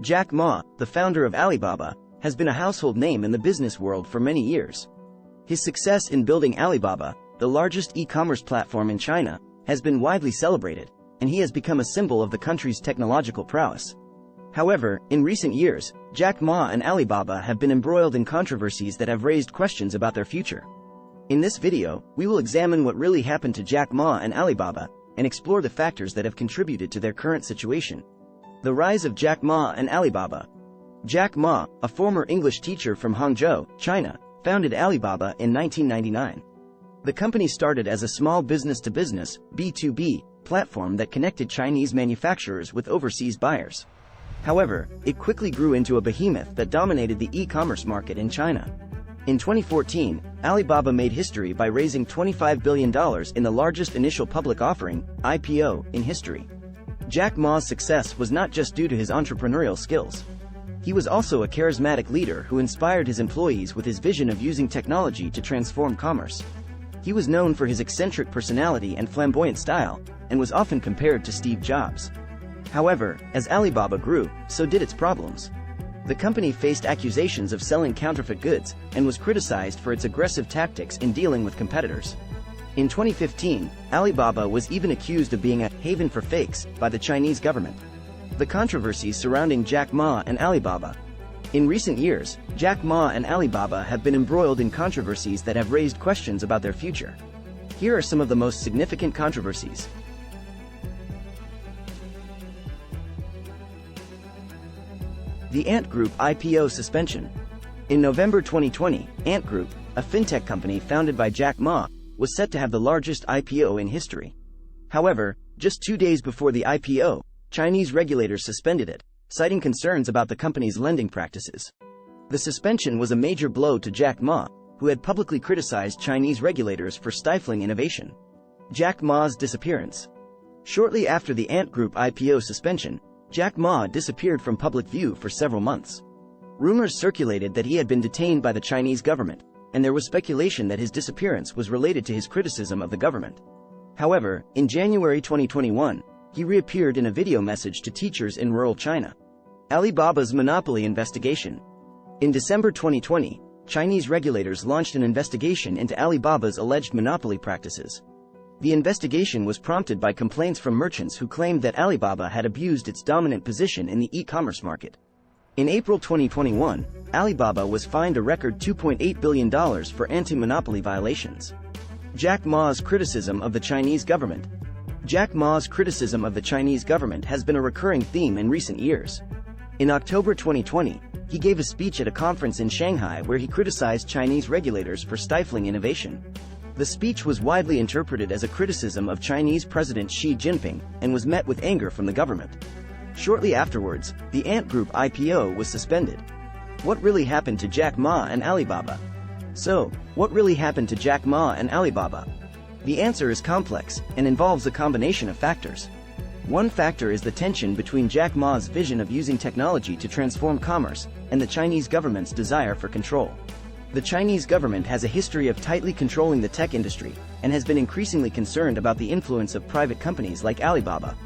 Jack Ma, the founder of Alibaba, has been a household name in the business world for many years. His success in building Alibaba, the largest e-commerce platform in China, has been widely celebrated, and he has become a symbol of the country's technological prowess. However, in recent years, Jack Ma and Alibaba have been embroiled in controversies that have raised questions about their future. In this video, we will examine what really happened to Jack Ma and Alibaba, and explore the factors that have contributed to their current situation. The rise of Jack Ma and Alibaba. Jack Ma, a former English teacher from Hangzhou, China, founded Alibaba in 1999. The company started as a small business-to-business, B2B, platform that connected Chinese manufacturers with overseas buyers. However, it quickly grew into a behemoth that dominated the e-commerce market in China. In 2014, Alibaba made history by raising $25 billion in the largest initial public offering, IPO, in history. Jack Ma's success was not just due to his entrepreneurial skills. He was also a charismatic leader who inspired his employees with his vision of using technology to transform commerce. He was known for his eccentric personality and flamboyant style, and was often compared to Steve Jobs. However, as Alibaba grew, so did its problems. The company faced accusations of selling counterfeit goods, and was criticized for its aggressive tactics in dealing with competitors. In 2015, Alibaba was even accused of being a haven for fakes by the Chinese government. The controversies surrounding Jack Ma and Alibaba. In recent years, Jack Ma and Alibaba have been embroiled in controversies that have raised questions about their future. Here are some of the most significant controversies. The Ant Group IPO suspension. In November 2020, Ant Group, a fintech company founded by Jack Ma, was set to have the largest IPO in history. However, just 2 days before the IPO, Chinese regulators suspended it, citing concerns about the company's lending practices. The suspension was a major blow to Jack Ma, who had publicly criticized Chinese regulators for stifling innovation. Jack Ma's disappearance. Shortly after the Ant Group IPO suspension, Jack Ma disappeared from public view for several months. Rumors circulated that he had been detained by the Chinese government, and there was speculation that his disappearance was related to his criticism of the government. However, in January 2021, he reappeared in a video message to teachers in rural China. Alibaba's monopoly investigation. In December 2020, Chinese regulators launched an investigation into Alibaba's alleged monopoly practices. The investigation was prompted by complaints from merchants who claimed that Alibaba had abused its dominant position in the e-commerce market. In April 2021, Alibaba was fined a record $2.8 billion for anti-monopoly violations. Jack Ma's criticism of the Chinese government. Jack Ma's criticism of the Chinese government has been a recurring theme in recent years. In October 2020, he gave a speech at a conference in Shanghai where he criticized Chinese regulators for stifling innovation. The speech was widely interpreted as a criticism of Chinese President Xi Jinping, and was met with anger from the government. Shortly afterwards, the Ant Group IPO was suspended. What really happened to Jack Ma and Alibaba? So, what really happened to Jack Ma and Alibaba? The answer is complex, and involves a combination of factors. One factor is the tension between Jack Ma's vision of using technology to transform commerce, and the Chinese government's desire for control. The Chinese government has a history of tightly controlling the tech industry, and has been increasingly concerned about the influence of private companies like Alibaba.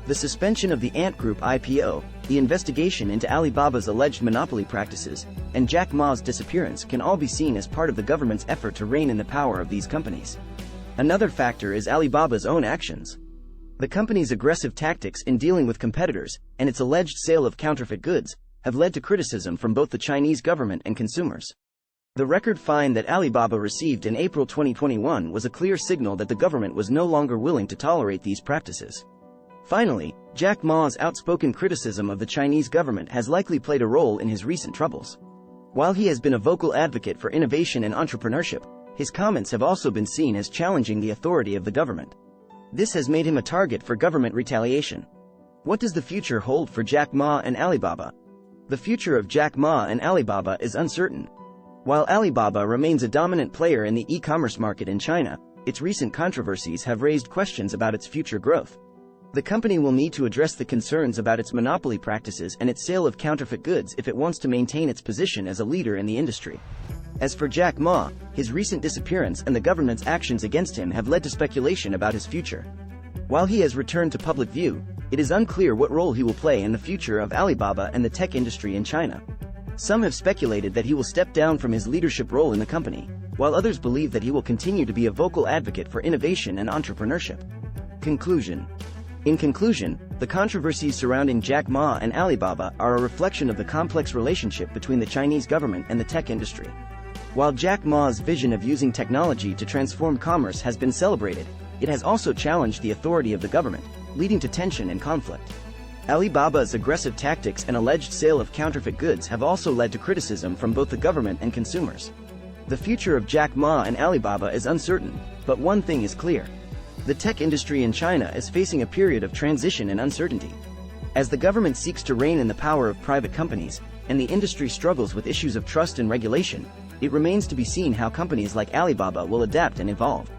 The suspension of the Ant Group IPO, the investigation into Alibaba's alleged monopoly practices, and Jack Ma's disappearance can all be seen as part of the government's effort to rein in the power of these companies. Another factor is Alibaba's own actions. The company's aggressive tactics in dealing with competitors, and its alleged sale of counterfeit goods, have led to criticism from both the Chinese government and consumers. The record fine that Alibaba received in April 2021 was a clear signal that the government was no longer willing to tolerate these practices. Finally, Jack Ma's outspoken criticism of the Chinese government has likely played a role in his recent troubles. While he has been a vocal advocate for innovation and entrepreneurship, his comments have also been seen as challenging the authority of the government. This has made him a target for government retaliation. What does the future hold for Jack Ma and Alibaba? The future of Jack Ma and Alibaba is uncertain. While Alibaba remains a dominant player in the e-commerce market in China, its recent controversies have raised questions about its future growth. The company will need to address the concerns about its monopoly practices and its sale of counterfeit goods if it wants to maintain its position as a leader in the industry. As for Jack Ma, his recent disappearance and the government's actions against him have led to speculation about his future. While he has returned to public view, It is unclear what role he will play in the future of Alibaba and the tech industry in China. Some have speculated that he will step down from his leadership role in the company, while others believe that he will continue to be a vocal advocate for innovation and entrepreneurship. Conclusion. In conclusion, the controversies surrounding Jack Ma and Alibaba are a reflection of the complex relationship between the Chinese government and the tech industry. While Jack Ma's vision of using technology to transform commerce has been celebrated, it has also challenged the authority of the government, leading to tension and conflict. Alibaba's aggressive tactics and alleged sale of counterfeit goods have also led to criticism from both the government and consumers. The future of Jack Ma and Alibaba is uncertain, but one thing is clear. The tech industry in China is facing a period of transition and uncertainty. As the government seeks to rein in the power of private companies, and the industry struggles with issues of trust and regulation, it remains to be seen how companies like Alibaba will adapt and evolve.